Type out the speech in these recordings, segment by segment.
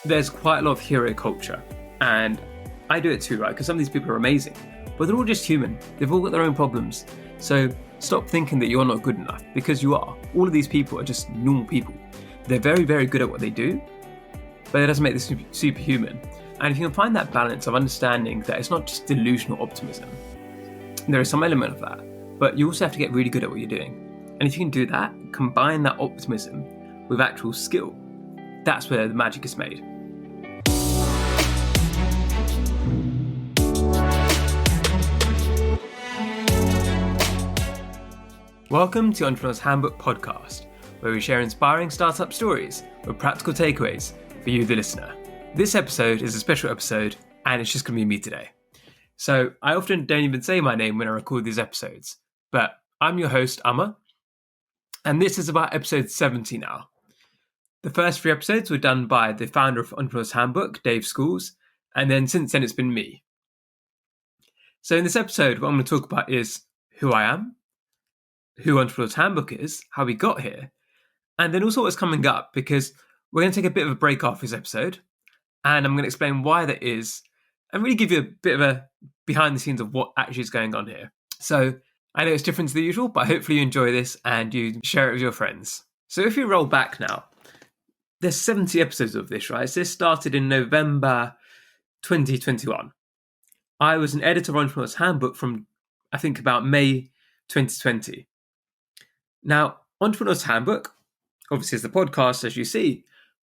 there's quite a lot of hero culture, and I do it too, right? Because some of these people are amazing, but they're all just human. They've all got their own problems. So stop thinking that you're not good enough, because you are. All of these people are just normal people. They're very, very good at what they do, but it doesn't make them superhuman. And if you can find that balance of understanding that it's not just delusional optimism, there is some element of that, but you also have to get really good at what you're doing. And if you can do that, combine that optimism with actual skill, that's where the magic is made. Welcome to Entrepreneur's Handbook podcast, where we share inspiring startup stories with practical takeaways for you, the listener. This episode is a special episode, and it's just going to be me today. So I often don't even say my name when I record these episodes, but I'm your host, Amma, and this is about episode 70 now. The first 3 episodes were done by the founder of Entrepreneur's Handbook, Dave Schools, and then since then it's been me. So in this episode, what I'm going to talk about is who I am, who Entrepreneur's Handbook is, how we got here, and then also what's coming up, because we're going to take a bit of a break off this episode, and I'm going to explain why that is, and really give you a bit of a behind the scenes of what actually is going on here. So I know it's different to the usual, but hopefully you enjoy this and you share it with your friends. So if you roll back now, there's 70 episodes of this, right? So this started in November 2021. I was an editor of Entrepreneur's Handbook from, I think, about May 2020. Now, Entrepreneur's Handbook, obviously, is the podcast, as you see,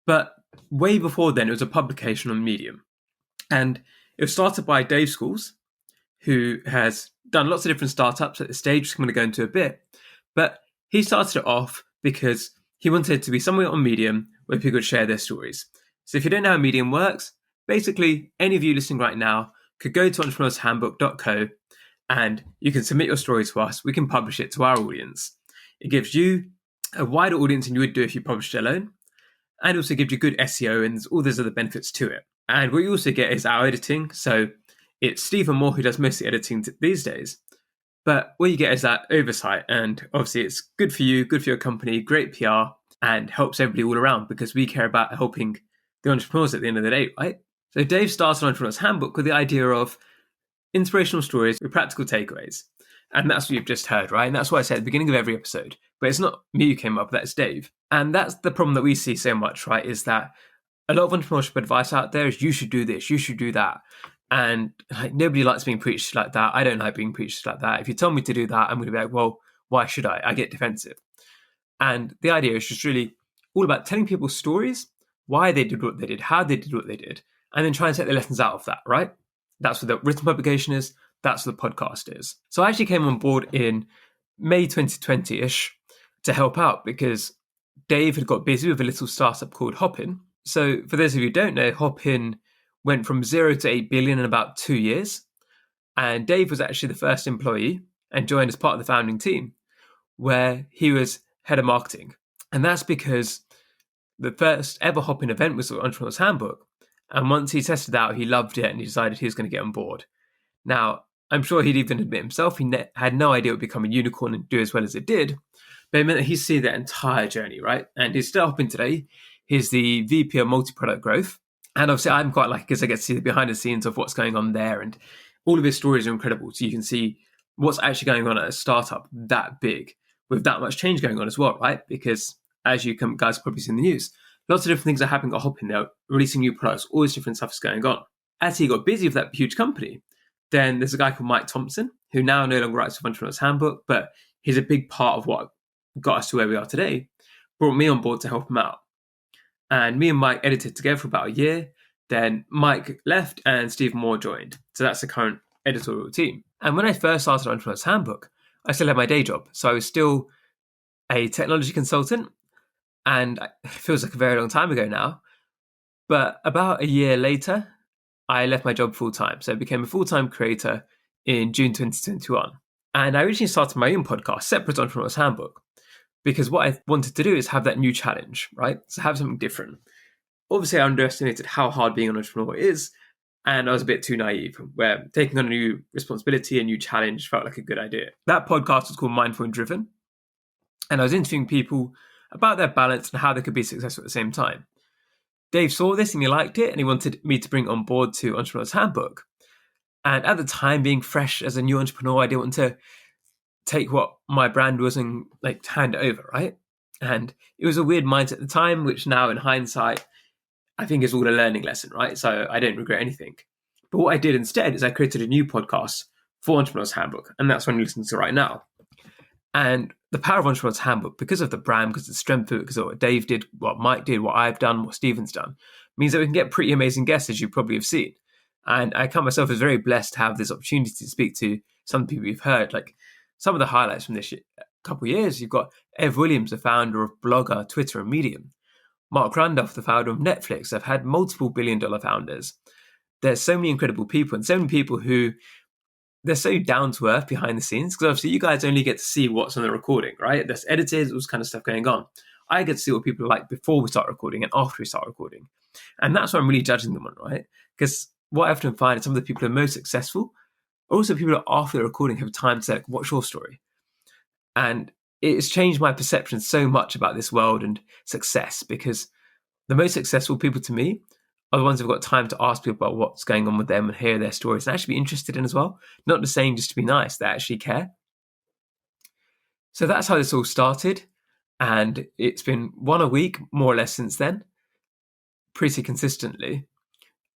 but way before then, it was a publication on Medium. And it was started by Dave Schools, who has done lots of different startups at this stage, which I'm going to go into a bit. But he started it off because he wanted it to be somewhere on Medium where people could share their stories. So if you don't know how Medium works, basically, any of you listening right now could go to entrepreneurshandbook.co and you can submit your story to us. We can publish it to our audience. It gives you a wider audience than you would do if you published it alone, and also gives you good SEO and all those other benefits to it. And what you also get is our editing. So it's Stephen Moore who does most of the editing these days. But what you get is that oversight. And obviously it's good for you, good for your company, great PR, and helps everybody all around because we care about helping the entrepreneurs at the end of the day, right? So Dave started Entrepreneur's Handbook with the idea of inspirational stories with practical takeaways. And that's what you've just heard, right? And that's what I said at the beginning of every episode. But it's not me who came up, that's Dave. And that's the problem that we see so much, right? Is that a lot of entrepreneurship advice out there is you should do this, you should do that. And like nobody likes being preached like that. I don't like being preached like that. If you tell me to do that, I'm going to be like, well, why should I? I get defensive. And the idea is just really all about telling people stories, why they did what they did, how they did what they did, and then try and take the lessons out of that, right? That's what the written publication is. That's what the podcast is. So I actually came on board in May 2020-ish to help out because Dave had got busy with a little startup called Hopin. So for those of you who don't know, Hopin went from 0 to 8 billion in about 2 years. And Dave was actually the first employee and joined as part of the founding team where he was head of marketing. And that's because the first ever Hopin event was Entrepreneur's Handbook. And once he tested it out, he loved it and he decided he was going to get on board. Now, I'm sure he'd even admit himself he had no idea it would become a unicorn and do as well as it did, but it meant that he's seen that entire journey, right? And he's still Hopin today. He's the VP of multi-product growth. And obviously I'm quite lucky because I get to see the behind the scenes of what's going on there. And all of his stories are incredible. So you can see what's actually going on at a startup that big with that much change going on as well, right? Because as you guys probably see in the news, lots of different things are happening at Hopin. They're releasing new products, all this different stuff is going on. As he got busy with that huge company, then there's a guy called Mike Thompson, who now no longer writes for Entrepreneur's Handbook, but he's a big part of what got us to where we are today, brought me on board to help him out. And me and Mike edited together for about a year. Then Mike left and Stephen Moore joined. So that's the current editorial team. And when I first started Entrepreneur's Handbook, I still had my day job. So I was still a technology consultant. And it feels like a very long time ago now. But about a year later, I left my job full-time. So I became a full-time creator in June 2021. And I originally started my own podcast, separate to Entrepreneur's Handbook, because what I wanted to do is have that new challenge, right? So have something different. Obviously, I underestimated how hard being an entrepreneur is, and I was a bit too naive, where taking on a new responsibility, a new challenge felt like a good idea. That podcast was called Mindful and Driven, and I was interviewing people about their balance and how they could be successful at the same time. Dave saw this and he liked it and he wanted me to bring it on board to Entrepreneur's Handbook. And at the time, being fresh as a new entrepreneur, I didn't want to take what my brand was and like hand it over, right? And it was a weird mindset at the time, which now in hindsight, I think is all a learning lesson, right? So I don't regret anything. But what I did instead is I created a new podcast for Entrepreneur's Handbook, and that's what you're listening to right now. And the power of Entrepreneur's Handbook, because of the brand, because of the strength of it, because of what Dave did, what Mike did, what I've done, what Stephen's done, means that we can get pretty amazing guests, as you probably have seen. And I count myself as very blessed to have this opportunity to speak to some people you've heard. Like some of the highlights from this couple of years, you've got Ev Williams, the founder of Blogger, Twitter, and Medium. Mark Randolph, the founder of Netflix. I've had multiple billion-dollar founders. There's so many incredible people, and so many people who they're so down to earth behind the scenes, because obviously you guys only get to see what's on the recording, right? There's editors, all this kind of stuff going on. I get to see what people are like before we start recording and after we start recording. And that's what I'm really judging them on, right? Because what I often find is some of the people who are most successful are also people that after the recording have time to say, like, what's your story? And it's changed my perception so much about this world and success, because the most successful people to me are the ones who've got time to ask people about what's going on with them and hear their stories and actually be interested in as well. Not just saying just to be nice, they actually care. So that's how this all started. And it's been one a week, more or less, since then, pretty consistently.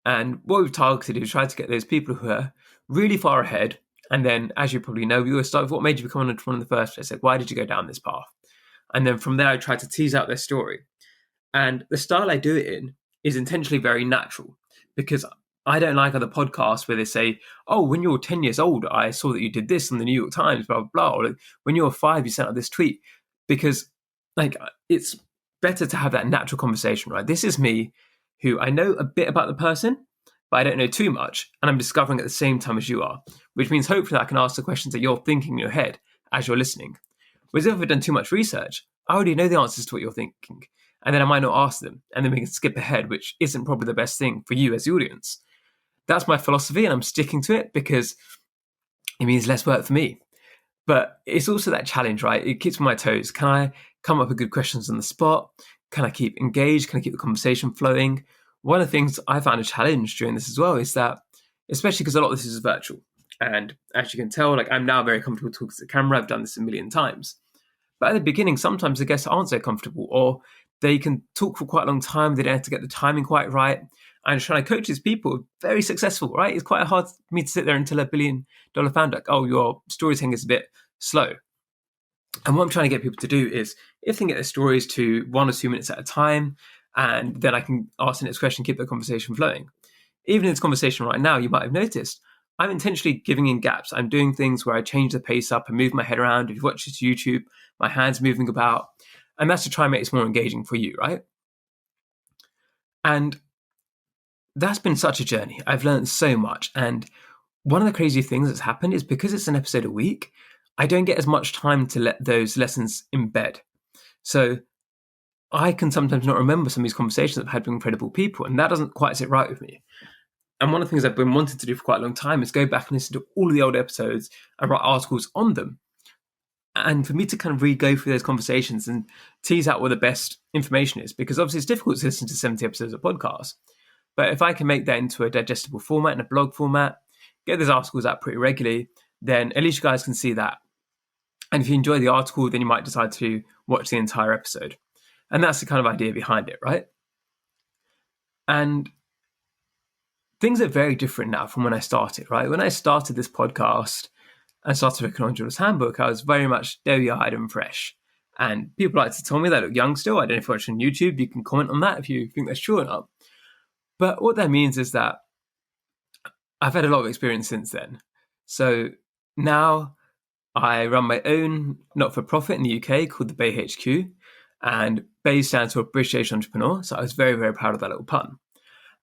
And what we've targeted is tried to get those people who are really far ahead. And then, as you probably know, we always start with what made you become an entrepreneur in the first place. Like, why did you go down this path? And then from there, I try to tease out their story. And the style I do it in is intentionally very natural, because I don't like other podcasts where they say, oh, when you were 10 years old, I saw that you did this in the New York Times, blah, blah, blah. Or like, when you were 5, you sent out this tweet. Because like it's better to have that natural conversation, right? This is me, who I know a bit about the person, but I don't know too much. And I'm discovering at the same time as you are, which means hopefully I can ask the questions that you're thinking in your head as you're listening. Whereas if I've done too much research, I already know the answers to what you're thinking. And then I might not ask them. And then we can skip ahead, which isn't probably the best thing for you as the audience. That's my philosophy, and I'm sticking to it because it means less work for me. But it's also that challenge, right? It keeps me on my toes. Can I come up with good questions on the spot? Can I keep engaged? Can I keep the conversation flowing? One of the things I found a challenge during this as well is that, especially because a lot of this is virtual. And as you can tell, like I'm now very comfortable talking to the camera. I've done this a million times. But at the beginning, sometimes the guests aren't so comfortable, or they can talk for quite a long time. They don't have to get the timing quite right. And trying to coach these people, very successful, right? It's quite hard for me to sit there and tell $1 billion founder, like, oh, your storytelling is a bit slow. And what I'm trying to get people to do is, if they can get their stories to 1 or 2 minutes at a time, and then I can ask the next question, keep the conversation flowing. Even in this conversation right now, you might have noticed, I'm intentionally giving in gaps. I'm doing things where I change the pace up and move my head around. If you watch this YouTube, my hands moving about. And that's to try and make this more engaging for you, right? And that's been such a journey. I've learned so much. And one of the crazy things that's happened is because it's an episode a week, I don't get as much time to let those lessons embed. So I can sometimes not remember some of these conversations I've had with incredible people, and that doesn't quite sit right with me. And one of the things I've been wanting to do for quite a long time is go back and listen to all of the old episodes and write articles on them. And for me to kind of re-go through those conversations and tease out what the best information is, because obviously it's difficult to listen to 70 episodes of podcasts. But if I can make that into a digestible format and a blog format, get those articles out pretty regularly, then at least you guys can see that. And if you enjoy the article, then you might decide to watch the entire episode. And that's the kind of idea behind it, right? And things are very different now from when I started, right? When I started this podcast and started working on Entrepreneur's Handbook, I was very much doe-eyed and fresh. And people like to tell me that I look young still. I don't know if you're watching YouTube. You can comment on that if you think that's true or not. But what that means is that I've had a lot of experience since then. So now I run my own not-for-profit in the UK called the Bay HQ. And Bay stands for British Asian Entrepreneur. So I was very, very proud of that little pun.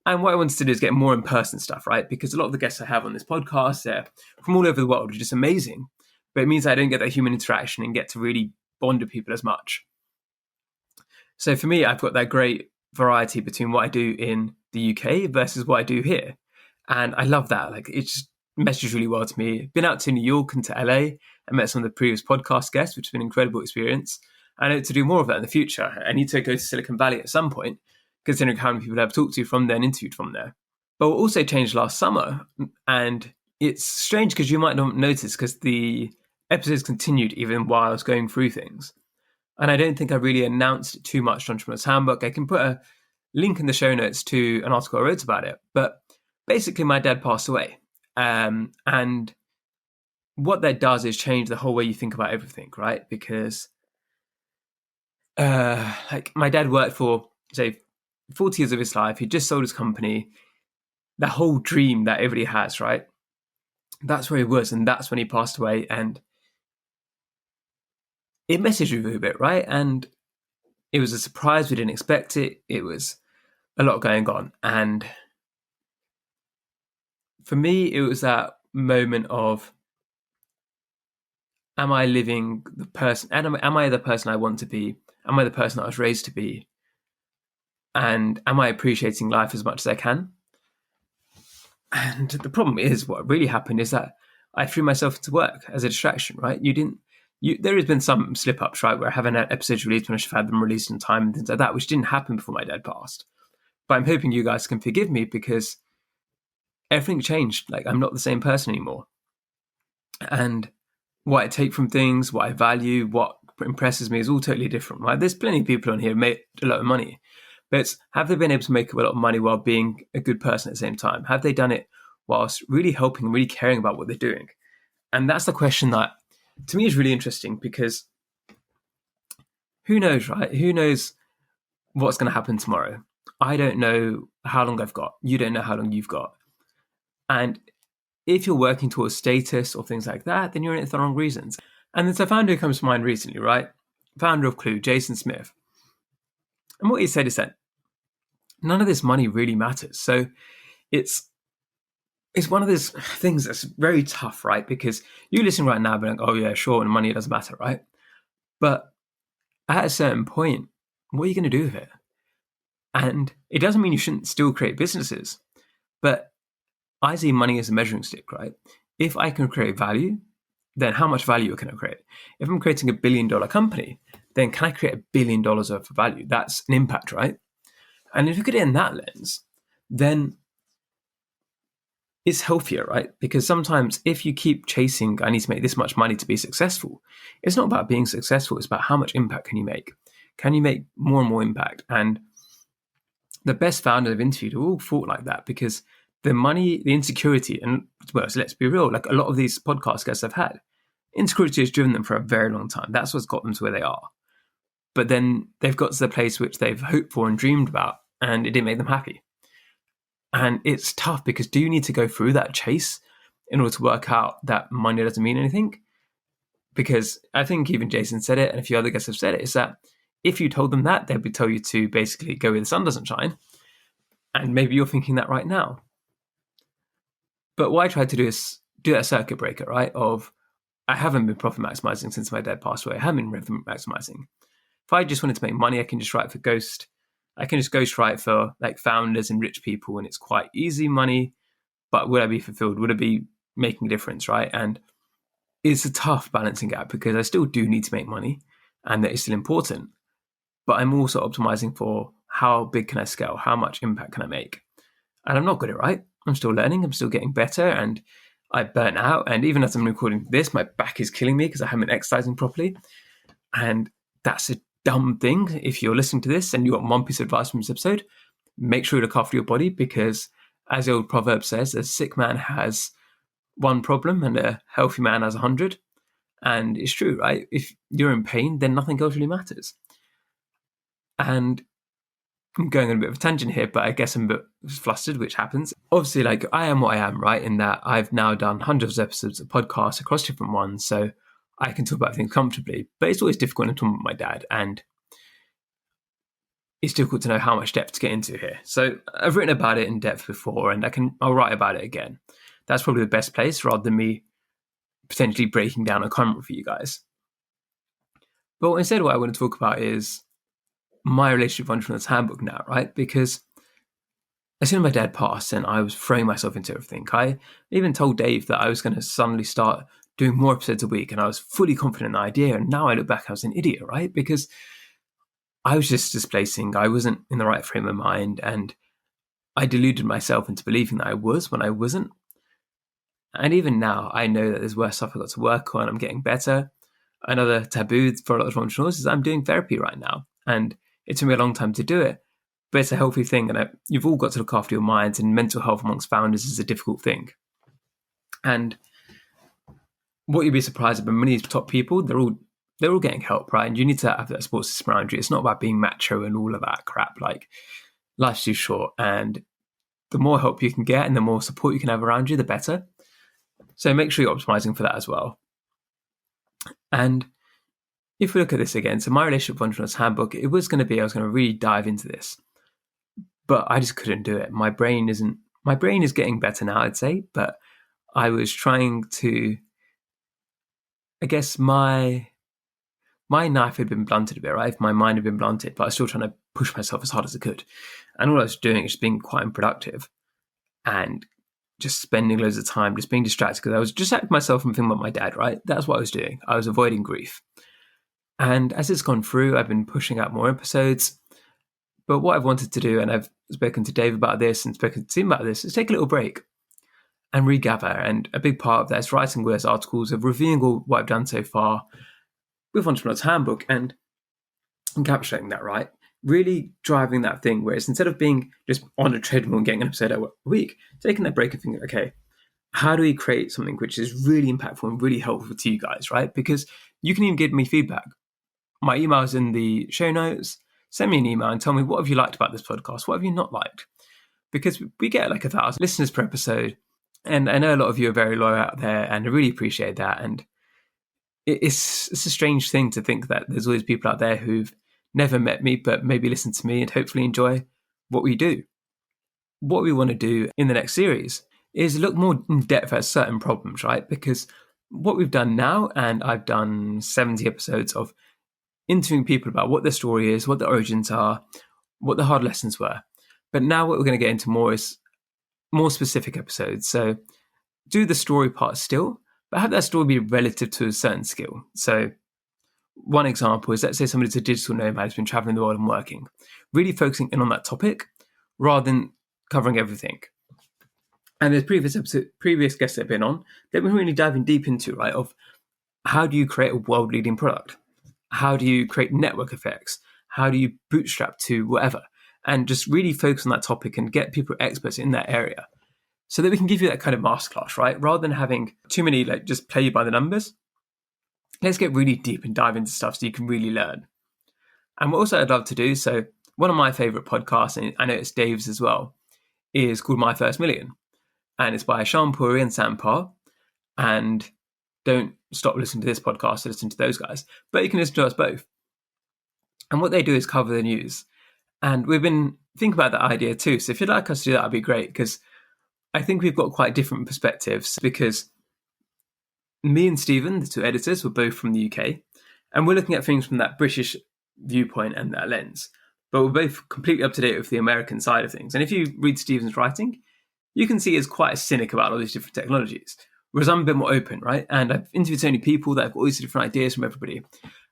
And what I wanted to do is get more in-person stuff, right? Because a lot of the guests I have on this podcast, they're from all over the world, which is amazing. But it means I don't get that human interaction and get to really bond with people as much. So for me, I've got that great variety between what I do in the UK versus what I do here. And I love that. Like, it just meshes really well to me. Been out to New York and to LA and met some of the previous podcast guests, which has been an incredible experience. I hope to do more of that in the future. I need to go to Silicon Valley at some point considering how many people I've talked to from there and interviewed from there. But what also changed last summer, and it's strange because you might not notice because the episodes continued even while I was going through things. And I don't think I really announced it too much on Entrepreneur's Handbook. I can put a link in the show notes to an article I wrote about it. But basically, my dad passed away. And what that does is change the whole way you think about everything, right? Because like my dad worked for, say, 40 years of his life. He just sold his company. The whole dream that everybody has, right? That's where he was. And that's when he passed away. And it messaged you a bit, right? And it was a surprise. We didn't expect it. It was a lot going on. And for me, it was that moment of, am I living the person? Am I the person I want to be? Am I the person I was raised to be? And am I appreciating life as much as I can? And the problem is, what really happened is that I threw myself into work as a distraction, right? There has been some slip-ups, right, where I haven't had episodes released when I should have had them released in time and things like that, which didn't happen before my dad passed. But I'm hoping you guys can forgive me because everything changed. Like, I'm not the same person anymore. And what I take from things, what I value, what impresses me is all totally different, right? There's plenty of people on here who make a lot of money. But it's, have they been able to make a lot of money while being a good person at the same time? Have they done it whilst really helping, really caring about what they're doing? And that's the question that, to me, is really interesting because who knows, right? Who knows what's going to happen tomorrow? I don't know how long I've got. You don't know how long you've got. And if you're working towards status or things like that, then you're in it for the wrong reasons. And there's a founder who comes to mind recently, right? Founder of Clue, Jason Smith. And what he said is that none of this money really matters. So it's one of those things that's very tough, right? Because you listen right now being like, oh yeah, sure, and money doesn't matter, right? But at a certain point, what are you going to do with it? And it doesn't mean you shouldn't still create businesses, but I see money as a measuring stick, right? If I can create value, then how much value can I create? If I'm creating $1 billion company, then can I create $1 billion worth of value? That's an impact, right? And if you look at it in that lens, then it's healthier, right? Because sometimes if you keep chasing, I need to make this much money to be successful, it's not about being successful. It's about how much impact can you make? Can you make more and more impact? And the best founders I've interviewed have all thought like that because the money, the insecurity, and well, so let's be real, like a lot of these podcast guests I've had, insecurity has driven them for a very long time. That's what's got them to where they are. But then they've got to the place which they've hoped for and dreamed about, and it didn't make them happy. And it's tough because do you need to go through that chase in order to work out that money doesn't mean anything? Because I think even Jason said it, and a few other guests have said it, is that if you told them that, they'd be tell you to basically go where the sun doesn't shine. And maybe you're thinking that right now. But what I tried to do is do that circuit breaker, right? Of I haven't been profit maximizing since my dad passed away. I haven't been revenue maximizing. If I just wanted to make money, I can just write for Ghost. I can just ghost write for like founders and rich people, and it's quite easy money. But would I be fulfilled? Would I be making a difference, right? And it's a tough balancing act because I still do need to make money, and that is still important. But I'm also optimizing for how big can I scale? How much impact can I make? And I'm not good at it, right? I'm still learning. I'm still getting better, and I burnt out. And even as I'm recording this, my back is killing me because I haven't been exercising properly. And that's a dumb thing. If you're listening to this and you want one piece of advice from this episode, make sure you look after your body because, as the old proverb says, a sick man has one problem and a healthy man has 100. And it's true, right? If you're in pain, then nothing else really matters. And I'm going on a bit of a tangent here, but I guess I'm a bit flustered, which happens. Obviously, like I am what I am, right? In that I've now done hundreds of episodes of podcasts across different ones, so I can talk about things comfortably. But it's always difficult when I'm talking about my dad, and it's difficult to know how much depth to get into here. So I've written about it in depth before, and I'll write about it again. That's probably the best place, rather than me potentially breaking down a comment for you guys. But instead, what I want to talk about is my relationship with Entrepreneur's Handbook now, right? Because as soon as my dad passed and I was throwing myself into everything, I even told Dave that I was going to suddenly start doing more episodes a week, and I was fully confident in the idea. And now I look back, I was an idiot, right? Because I was just displacing. I wasn't in the right frame of mind, and I deluded myself into believing that I was when I wasn't. And even now, I know that there's worse stuff I've got to work on. I'm getting better. Another taboo for a lot of entrepreneurs is I'm doing therapy right now. And it took me a long time to do it, but it's a healthy thing. And you've all got to look after your minds, and mental health amongst founders is a difficult thing. And what you'd be surprised about, many of these top people, they're all getting help, right? And you need to have that support system around you. It's not about being macho and all of that crap. Like, life's too short, and the more help you can get and the more support you can have around you, the better. So make sure you're optimizing for that as well. And if we look at this again, so my relationship with Entrepreneur's Handbook, I was going to really dive into this, but I just couldn't do it. My brain is getting better now, I'd say, but I was trying to, I guess my knife had been blunted a bit, right? My mind had been blunted, but I was still trying to push myself as hard as I could. And all I was doing is just being quite unproductive and just spending loads of time just being distracted, because I was distracting myself from thinking about my dad, right? That's what I was doing. I was avoiding grief. And as it's gone through, I've been pushing out more episodes. But what I've wanted to do, and I've spoken to Dave about this and spoken to Tim about this, is take a little break and regather. And a big part of that is writing words, articles, of reviewing all what I've done so far with Entrepreneur's Handbook and encapsulating that, right? Really driving that thing where it's, instead of being just on a treadmill and getting an episode a week, taking that break and thinking, okay, how do we create something which is really impactful and really helpful to you guys, right? Because you can even give me feedback. My email is in the show notes. Send me an email and tell me, what have you liked about this podcast? What have you not liked? Because we get like 1,000 listeners per episode. And I know a lot of you are very loyal out there, and I really appreciate that. And it's a strange thing to think that there's all these people out there who've never met me, but maybe listen to me and hopefully enjoy what we do. What we want to do in the next series is look more in depth at certain problems, right? Because what we've done now, and I've done 70 episodes of interviewing people about what their story is, what their origins are, what the hard lessons were. But now what we're going to get into more is more specific episodes. So do the story part still, but have that story be relative to a certain skill. So one example is, let's say somebody's a digital nomad who's been traveling the world and working, really focusing in on that topic rather than covering everything. And there's previous guests that have been on, they've been really diving deep into, right, of how do you create a world-leading product? How do you create network effects? How do you bootstrap to whatever? And just really focus on that topic and get people experts in that area so that we can give you that kind of masterclass, right? Rather than having too many, like, just play you by the numbers. Let's get really deep and dive into stuff so you can really learn. And what also I'd love to do, so one of my favorite podcasts, and I know it's Dave's as well, is called My First Million. And it's by Sean Puri and Sam Parr. And don't stop listening to this podcast to listen to those guys, but you can listen to us both. And what they do is cover the news. And we've been thinking about that idea too. So if you'd like us to do that, that'd be great, because I think we've got quite different perspectives, because me and Stephen, the two editors, were both from the UK, and we're looking at things from that British viewpoint and that lens. But we're both completely up to date with the American side of things. And if you read Stephen's writing, you can see he's quite cynic about all these different technologies, whereas I'm a bit more open, right? And I've interviewed so many people that have got all these different ideas from everybody,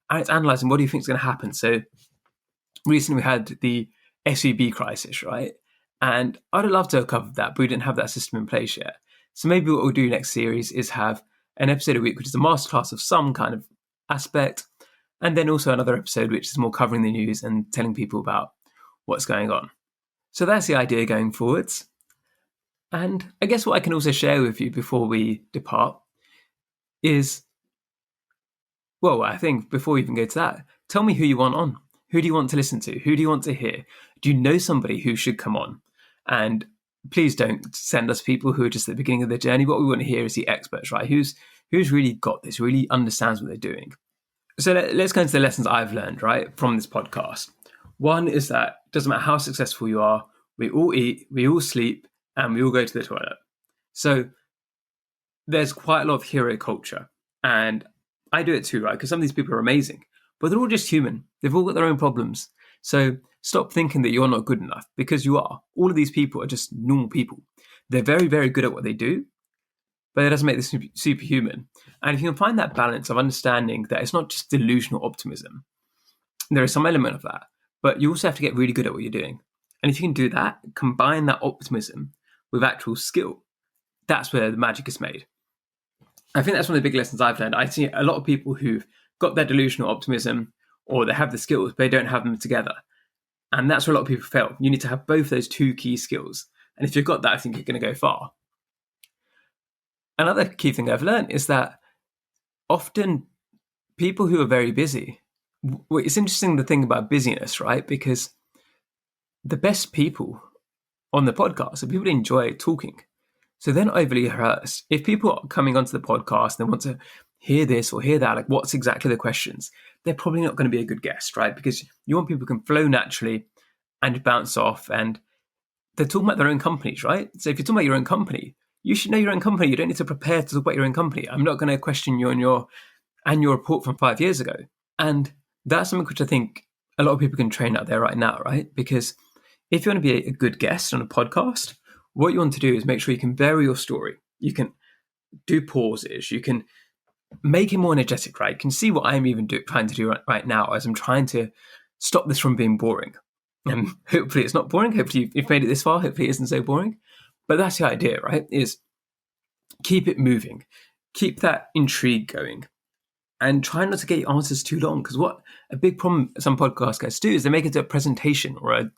and it's analysing, what do you think is going to happen? So recently we had the SVB crisis, right? And I'd love to have covered that, but we didn't have that system in place yet. So maybe what we'll do next series is have an episode a week, which is a masterclass of some kind of aspect, and then also another episode which is more covering the news and telling people about what's going on. So that's the idea going forwards. And I guess what I can also share with you before we depart is, well, I think before we even go to that, tell me who you want on. Who do you want to listen to? Who do you want to hear? Do you know somebody who should come on? And please don't send us people who are just at the beginning of their journey. What we want to hear is the experts, right? Who's really got this, really understands what they're doing. So let's go into the lessons I've learned, right, from this podcast. One is that it doesn't matter how successful you are, we all eat, we all sleep, and we all go to the toilet. So there's quite a lot of hero culture. And I do it too, right? Because some of these people are amazing, but they're all just human. They've all got their own problems. So stop thinking that you're not good enough, because you are. All of these people are just normal people. They're very, very good at what they do, but it doesn't make them superhuman. And if you can find that balance of understanding that it's not just delusional optimism, there is some element of that, but you also have to get really good at what you're doing. And if you can do that, combine that optimism with actual skill, that's where the magic is made. I think that's one of the big lessons I've learned. I see a lot of people who've got their delusional optimism, or they have the skills, but they don't have them together. And that's where a lot of people fail. You need to have both those two key skills. And if you've got that, I think you're going to go far. Another key thing I've learned is that often people who are very busy, it's interesting the thing about busyness, right? Because the best people on the podcast are people who enjoy talking. So they're not overly harassed. If people are coming onto the podcast and they want to hear this or hear that, like what's exactly the questions, they're probably not going to be a good guest, right? Because you want people who can flow naturally and bounce off, and they're talking about their own companies, right? So if you're talking about your own company, you should know your own company. You don't need to prepare to talk about your own company. I'm not going to question you on your annual report from 5 years ago. And that's something which I think a lot of people can train out there right now, right? Because if you want to be a good guest on a podcast, what you want to do is make sure you can vary your story. You can do pauses. You can make it more energetic, right? You can see what I'm even trying to do right now as I'm trying to stop this from being boring. And hopefully it's not boring. Hopefully you've made it this far. Hopefully it isn't so boring. But that's the idea, right? Is keep it moving. Keep that intrigue going. And try not to get your answers too long. Because what a big problem some podcast guys do is they make it to a presentation or a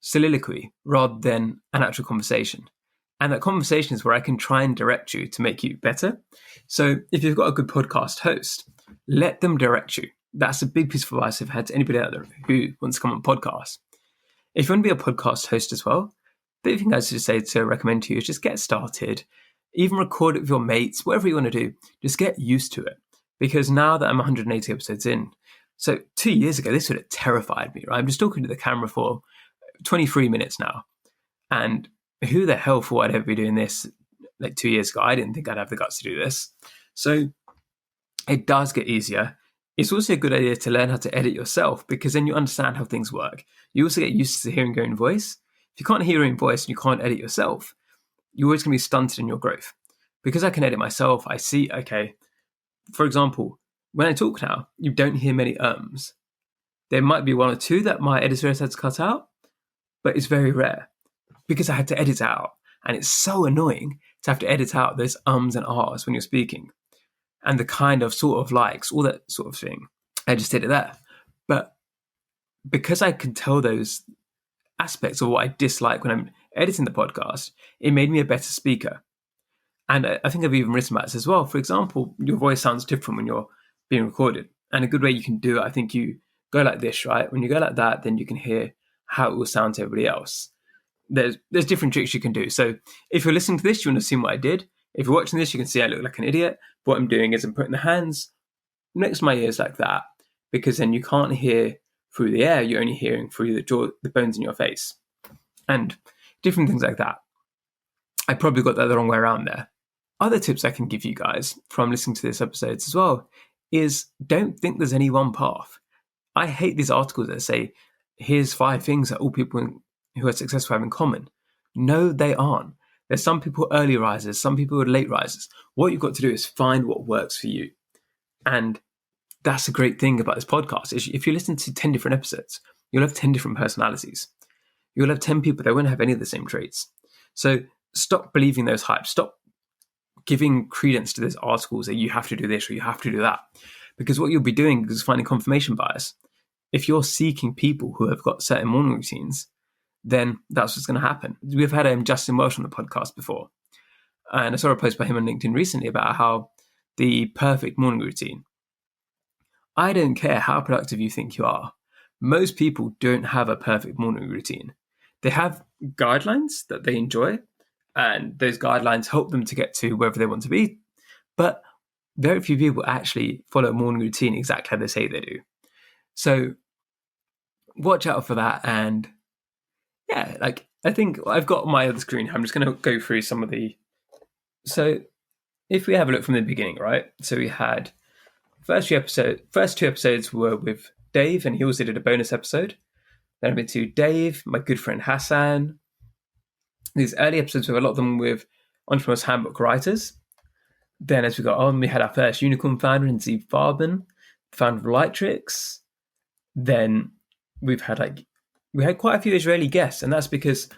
soliloquy rather than an actual conversation. And that conversation is where I can try and direct you to make you better. So if you've got a good podcast host, let them direct you. That's a big piece of advice I've had to anybody out there who wants to come on a podcast. If you want to be a podcast host as well, the thing I would say to recommend to you is just get started. Even record it with your mates, whatever you want to do, just get used to it. Because now that I'm 180 episodes in, so 2 years ago, this would have terrified me, right? I'm just talking to the camera for 23 minutes now. And who the hell thought I'd ever be doing this like 2 years ago? I didn't think I'd have the guts to do this. So it does get easier. It's also a good idea to learn how to edit yourself, because then you understand how things work. You also get used to hearing your own voice. If you can't hear your own voice and you can't edit yourself, you're always going to be stunted in your growth. Because I can edit myself, I see, okay, for example, when I talk now, you don't hear many ums. There might be one or two that my editor has had to cut out, but it's very rare because I had to edit out. And it's so annoying to have to edit out those ums and ahs when you're speaking. And the kind of sort of likes, all that sort of thing. I just did it there. But because I can tell those aspects of what I dislike when I'm editing the podcast, it made me a better speaker. And I think I've even written about this as well. For example, your voice sounds different when you're being recorded. And a good way you can do it, I think you go like this, right? When you go like that, then you can hear how it will sound to everybody else. There's different tricks you can do. So if you're listening to this, you want to see what I did. If you're watching this, you can see I look like an idiot. What I'm doing is I'm putting the hands next to my ears like that, because then you can't hear through the air. You're only hearing through the bones in your face, and different things like that. I probably got that the wrong way around there. Other tips I can give you guys from listening to this episode as well is don't think there's any one path. I hate these articles that say, here's 5 things that all people who are successful have in common. No, they aren't. There's some people early risers, some people are late risers. What you've got to do is find what works for you. And that's a great thing about this podcast. Is if you listen to 10 different episodes, you'll have 10 different personalities. You'll have 10 people that won't have any of the same traits. So stop believing those hypes. Stop giving credence to those articles that you have to do this or you have to do that. Because what you'll be doing is finding confirmation bias. If you're seeking people who have got certain morning routines, then that's what's going to happen. We've had Justin Welsh on the podcast before. And I saw a post by him on LinkedIn recently about how the perfect morning routine. I don't care how productive you think you are. Most people don't have a perfect morning routine. They have guidelines that they enjoy, and those guidelines help them to get to wherever they want to be. But very few people actually follow a morning routine exactly how they say they do. So watch out for that. And yeah, I think I've got my other screen. I'm just going to go through some of the... So if we have a look from the beginning, right? So we had first two episodes were with Dave, and he also did a bonus episode. Then I went to Dave, my good friend Hassan. These early episodes were a lot of them with Entrepreneur's Handbook writers. Then as we got on, we had our first unicorn founder in Zee Farben, founder of Lightrix. Then we had quite a few Israeli guests, and that's because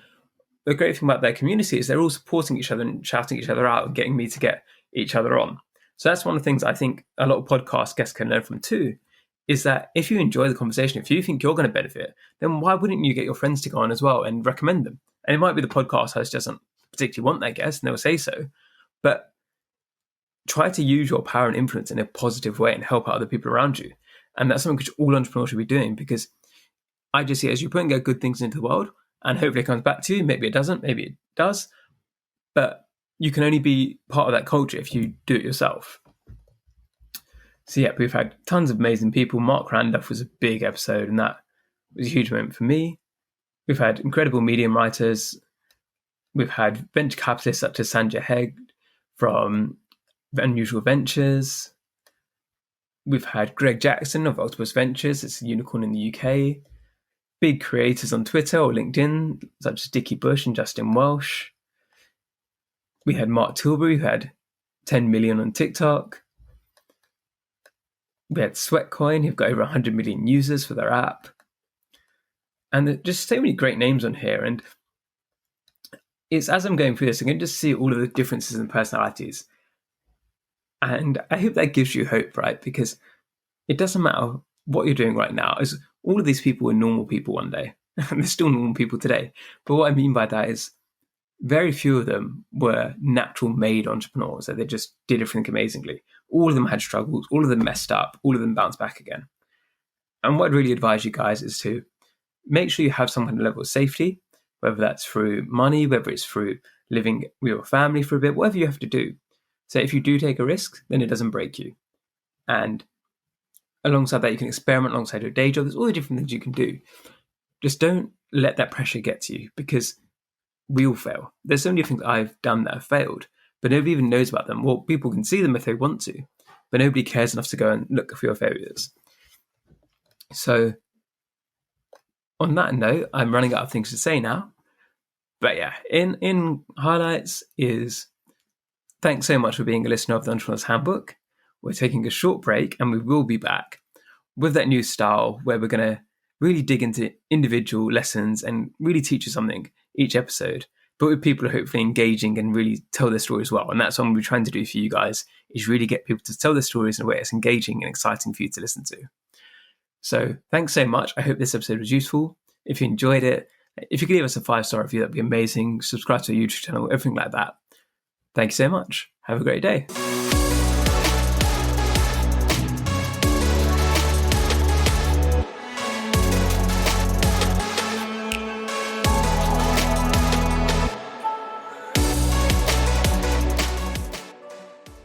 the great thing about their community is they're all supporting each other and shouting each other out and getting me to get each other on. So that's one of the things I think a lot of podcast guests can learn from too, is that if you enjoy the conversation, if you think you're going to benefit, then why wouldn't you get your friends to go on as well and recommend them? And it might be the podcast host doesn't particularly want that guest, and they'll say so, but try to use your power and influence in a positive way and help out other people around you. And that's something which all entrepreneurs should be doing, because I just see it as you're putting out good things into the world, and hopefully it comes back to you. Maybe it doesn't, maybe it does, but you can only be part of that culture if you do it yourself. So yeah, we've had tons of amazing people. Mark Randolph was a big episode, and that was a huge moment for me. We've had incredible medium writers. We've had venture capitalists such as Sanjay Hegde from Unusual Ventures. We've had Greg Jackson of Octopus Ventures. It's a unicorn in the UK. Big creators on Twitter or LinkedIn, such as Dickie Bush and Justin Welsh. We had Mark Tilbury, who had 10 million on TikTok. We had Sweatcoin, who've got over 100 million users for their app. And there's just so many great names on here. And it's as I'm going through this, I'm going to just see all of the differences in personalities. And I hope that gives you hope, right? Because it doesn't matter what you're doing right now. As all of these people were normal people one day, and they're still normal people today. But what I mean by that is very few of them were natural-made entrepreneurs, that they just did everything amazingly. All of them had struggles, all of them messed up, all of them bounced back again. And what I'd really advise you guys is to make sure you have some kind of level of safety, whether that's through money, whether it's through living with your family for a bit, whatever you have to do. So if you do take a risk, then it doesn't break you. And alongside that, you can experiment alongside your day job. There's all the different things you can do. Just don't let that pressure get to you, because we all fail. There's so many things I've done that have failed, but nobody even knows about them. Well, people can see them if they want to, but nobody cares enough to go and look for your failures. So on that note, I'm running out of things to say now. But yeah, in highlights is thanks so much for being a listener of the Entrepreneur's Handbook. We're taking a short break, and we will be back with that new style where we're going to really dig into individual lessons and really teach you something each episode, but with people who are hopefully engaging and really tell their story as well. And that's what we're trying to do for you guys, is really get people to tell their stories in a way that's engaging and exciting for you to listen to. So thanks so much. I hope this episode was useful. If you enjoyed it, if you could leave us a 5-star review, that'd be amazing. Subscribe to our YouTube channel, everything like that. Thank you so much. Have a great day.